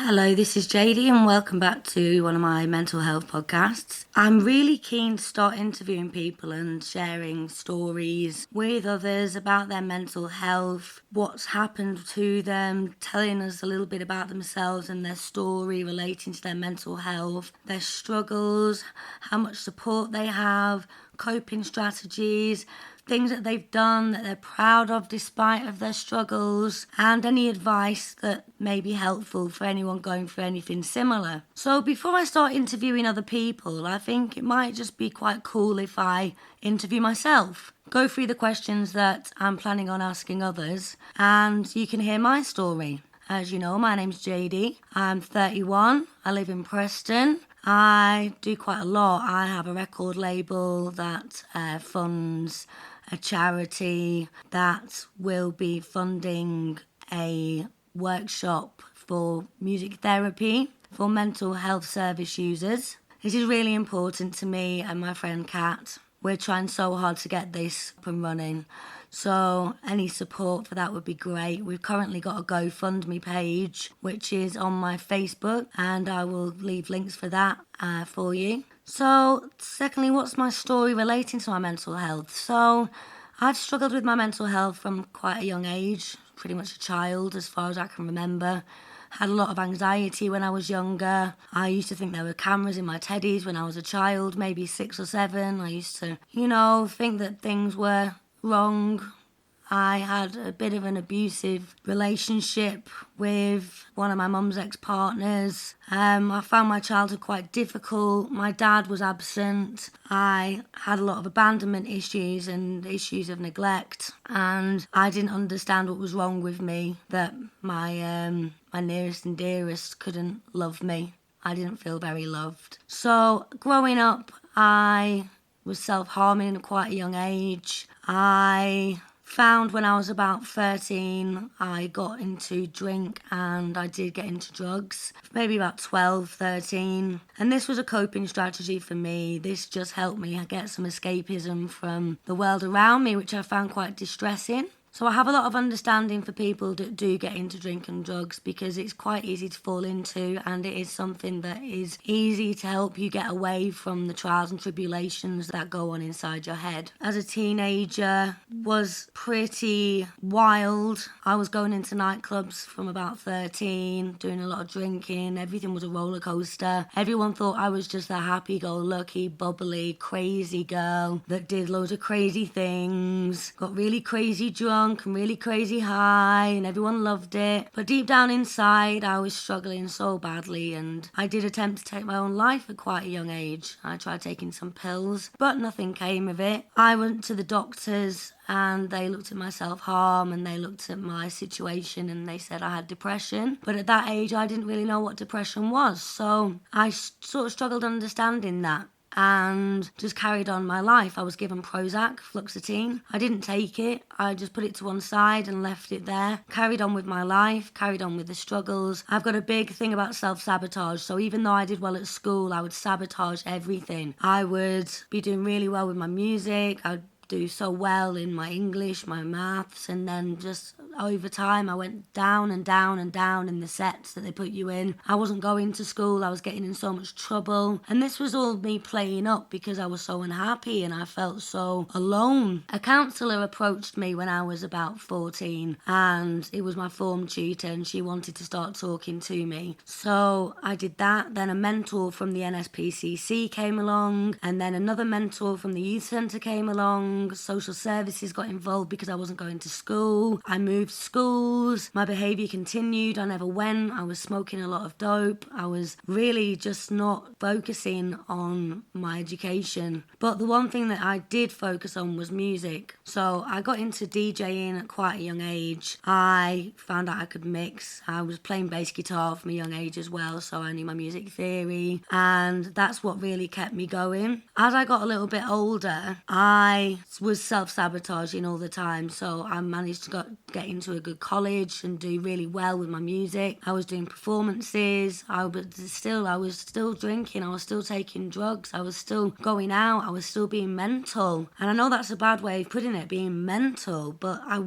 Hello, this is JD and welcome back to one of my mental health podcasts. I'm really keen to start interviewing people and sharing stories with others about their mental health, what's happened to them, telling us a little bit about themselves and their story relating to their mental health, their struggles, how much support they have, coping strategies, things that they've done that they're proud of despite of their struggles, and any advice that may be helpful for anyone going through anything similar. So before I start interviewing other people, I think it might just be quite cool if I interview myself. Go through the questions that I'm planning on asking others, and you can hear my story. As you know, my name's JD. I'm 31. I live in Preston. I do quite a lot. I have a record label that funds a charity that will be funding a workshop for music therapy for mental health service users. This is really important to me and my friend Kat. We're trying so hard to get this up and running. So any support for that would be great. We've currently got a GoFundMe page, which is on my Facebook, and I will leave links for that for you. So secondly, what's my story relating to my mental health? So I've struggled with my mental health from quite a young age, pretty much a child as far as I can remember. Had a lot of anxiety when I was younger. I used to think there were cameras in my teddies when I was a child, maybe 6 or 7. I used to, think that things were wrong. I had a bit of an abusive relationship with one of my mum's ex-partners. I found my childhood quite difficult. My dad was absent. I had a lot of abandonment issues and issues of neglect. And I didn't understand what was wrong with me, that my nearest and dearest couldn't love me. I didn't feel very loved. So growing up, I was self-harming at quite a young age. I found when I was about 13, I got into drink and I did get into drugs, maybe about 12, 13. And this was a coping strategy for me. This just helped me get some escapism from the world around me, which I found quite distressing. So I have a lot of understanding for people that do get into drink and drugs because it's quite easy to fall into, and it is something that is easy to help you get away from the trials and tribulations that go on inside your head. As a teenager, was pretty wild. I was going into nightclubs from about 13, doing a lot of drinking. Everything was a roller coaster. Everyone thought I was just a happy-go-lucky, bubbly, crazy girl that did loads of crazy things, got really crazy drunk and really crazy high, and everyone loved it. But deep down inside, I was struggling so badly, and I did attempt to take my own life at quite a young age. I tried taking some pills, but nothing came of it. I went to the doctors and they looked at my self-harm and they looked at my situation and they said I had depression. But at that age, I didn't really know what depression was. So I sort of struggled understanding that and just carried on my life. I was given Prozac, fluoxetine. I didn't take it. I just put it to one side and left it there. Carried on with my life, carried on with the struggles. I've got a big thing about self-sabotage. So even though I did well at school, I would sabotage everything. I would be doing really well with my music. I'd do so well in my English, my maths, and then just over time I went down and down and down in the sets that they put you in. I wasn't going to school, I was getting in so much trouble, and this was all me playing up because I was so unhappy and I felt so alone. A counsellor approached me when I was about 14, and it was my form tutor, and she wanted to start talking to me. So I did that. Then a mentor from the NSPCC came along, and then another mentor from the youth centre came along. Social services got involved because I wasn't going to school. I moved schools. My behaviour continued. I never went. I was smoking a lot of dope. I was really just not focusing on my education. But the one thing that I did focus on was music. So I got into DJing at quite a young age. I found out I could mix. I was playing bass guitar from a young age as well, so I knew my music theory. And that's what really kept me going. As I got a little bit older, I was self-sabotaging all the time. So I managed to get into a good college and do really well with my music. I was doing performances. I was still drinking. I was still taking drugs. I was still going out. I was still being mental. And I know that's a bad way of putting it, being mental, but I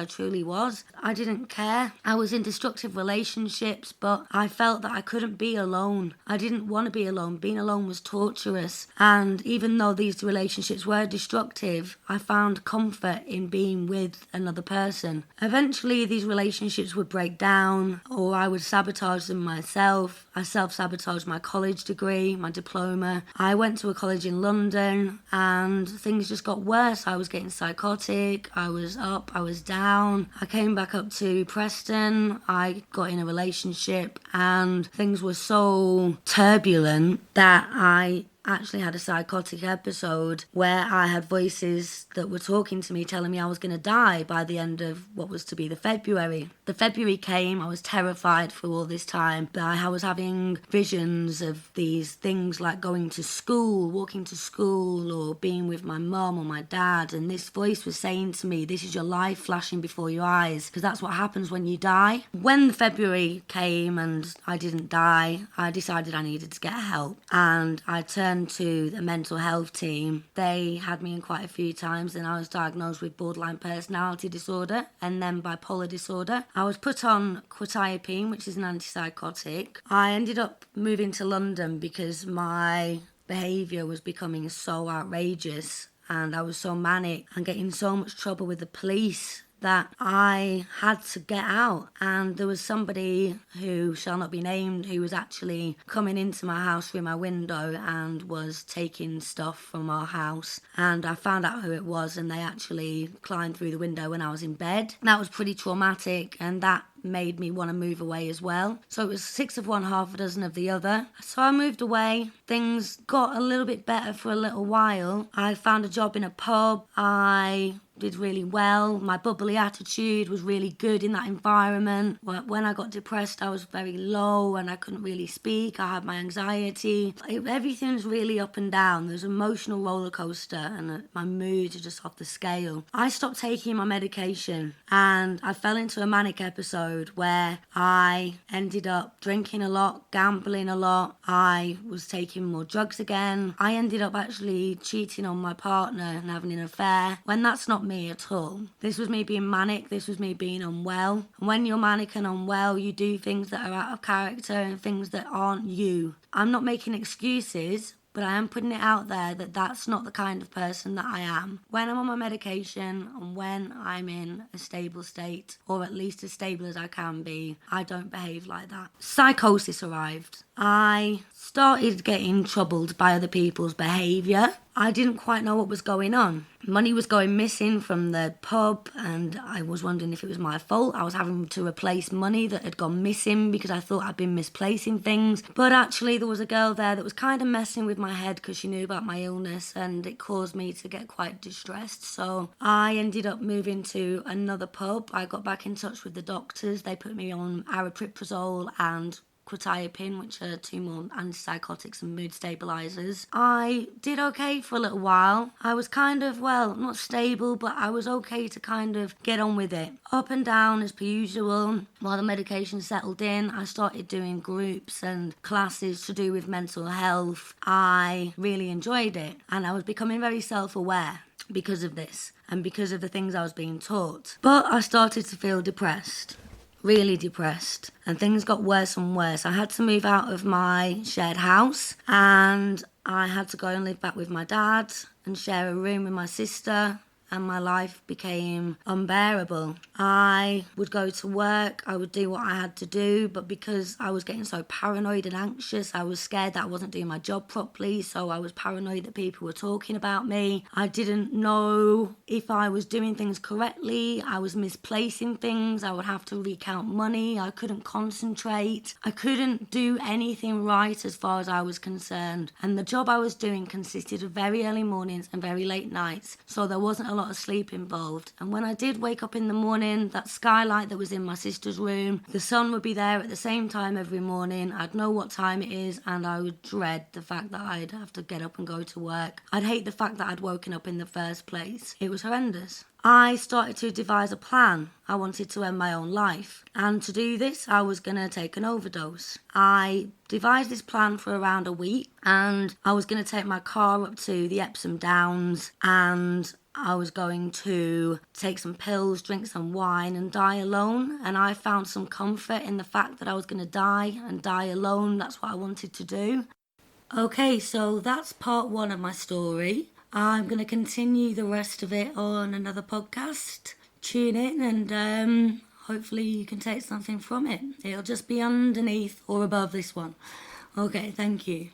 truly was. I didn't care. I was in destructive relationships, but I felt that I couldn't be alone. I didn't want to be alone. Being alone was torturous. And even though these relationships were destructive, I found comfort in being with another person. Eventually, these relationships would break down, or I would sabotage them myself. I self-sabotaged my college degree, my diploma. I went to a college in London, and things just got worse. I was getting psychotic. I was up, I was down. I came back up to Preston. I got in a relationship, and things were so turbulent that I actually had a psychotic episode where I had voices that were talking to me, telling me I was going to die by the end of what was to be the February. The February came, I was terrified for all this time, but I was having visions of these things like going to school, walking to school, or being with my mum or my dad, and this voice was saying to me, this is your life flashing before your eyes, because that's what happens when you die. When the February came and I didn't die, I decided I needed to get help, and I turned to the mental health team. They had me in quite a few times, and I was diagnosed with borderline personality disorder and then bipolar disorder. I was put on quetiapine, which is an antipsychotic. I ended up moving to London because my behaviour was becoming so outrageous and I was so manic and getting so much trouble with the police that I had to get out. And there was somebody who shall not be named who was actually coming into my house through my window and was taking stuff from our house. And I found out who it was, and they actually climbed through the window when I was in bed. That was pretty traumatic, and that made me want to move away as well. So it was 6 of one, half a dozen of the other. So I moved away. Things got a little bit better for a little while. I found a job in a pub. I did really well. My bubbly attitude was really good in that environment. When I got depressed, I was very low and I couldn't really speak. I had my anxiety. Everything's really up and down. There's an emotional roller coaster and my mood is just off the scale. I stopped taking my medication and I fell into a manic episode where I ended up drinking a lot, gambling a lot. I was taking more drugs again. I ended up actually cheating on my partner and having an affair, when that's not me at all. This was me being manic. This was me being unwell. And when you're manic and unwell, you do things that are out of character and things that aren't you. I'm not making excuses, but I am putting it out there that that's not the kind of person that I am. When I'm on my medication and when I'm in a stable state, or at least as stable as I can be, I don't behave like that. Psychosis arrived. I started getting troubled by other people's behaviour. I didn't quite know what was going on. Money was going missing from the pub and I was wondering if it was my fault. I was having to replace money that had gone missing because I thought I'd been misplacing things. But actually there was a girl there that was kind of messing with my head because she knew about my illness and it caused me to get quite distressed. So I ended up moving to another pub. I got back in touch with the doctors. They put me on aripiprazole and quetiapine, which are 2 more antipsychotics and mood stabilisers. I did okay for a little while. I was kind of, not stable, but I was okay to kind of get on with it. Up and down as per usual. While the medication settled in, I started doing groups and classes to do with mental health. I really enjoyed it and I was becoming very self-aware because of this and because of the things I was being taught. But I started to feel depressed. Really depressed, and things got worse and worse. I had to move out of my shared house and I had to go and live back with my dad and share a room with my sister, and my life became unbearable. I would go to work, I would do what I had to do, but because I was getting so paranoid and anxious, I was scared that I wasn't doing my job properly, so I was paranoid that people were talking about me. I didn't know if I was doing things correctly. I was misplacing things. I would have to recount money. I couldn't concentrate. I couldn't do anything right as far as I was concerned. And the job I was doing consisted of very early mornings and very late nights, so there wasn't a lot lot of sleep involved. And when I did wake up in the morning, that skylight that was in my sister's room, the sun would be there at the same time every morning. I'd know what time it is, and I would dread the fact that I'd have to get up and go to work. I'd hate the fact that I'd woken up in the first place. It was horrendous. I started to devise a plan. I wanted to end my own life. And to do this, I was going to take an overdose. I devised this plan for around a week, and I was going to take my car up to the Epsom Downs, and I was going to take some pills, drink some wine, and die alone. And I found some comfort in the fact that I was going to die and die alone. That's what I wanted to do. Okay, so that's part 1 of my story. I'm going to continue the rest of it on another podcast. Tune in and hopefully you can take something from it. It'll just be underneath or above this one. Okay, thank you.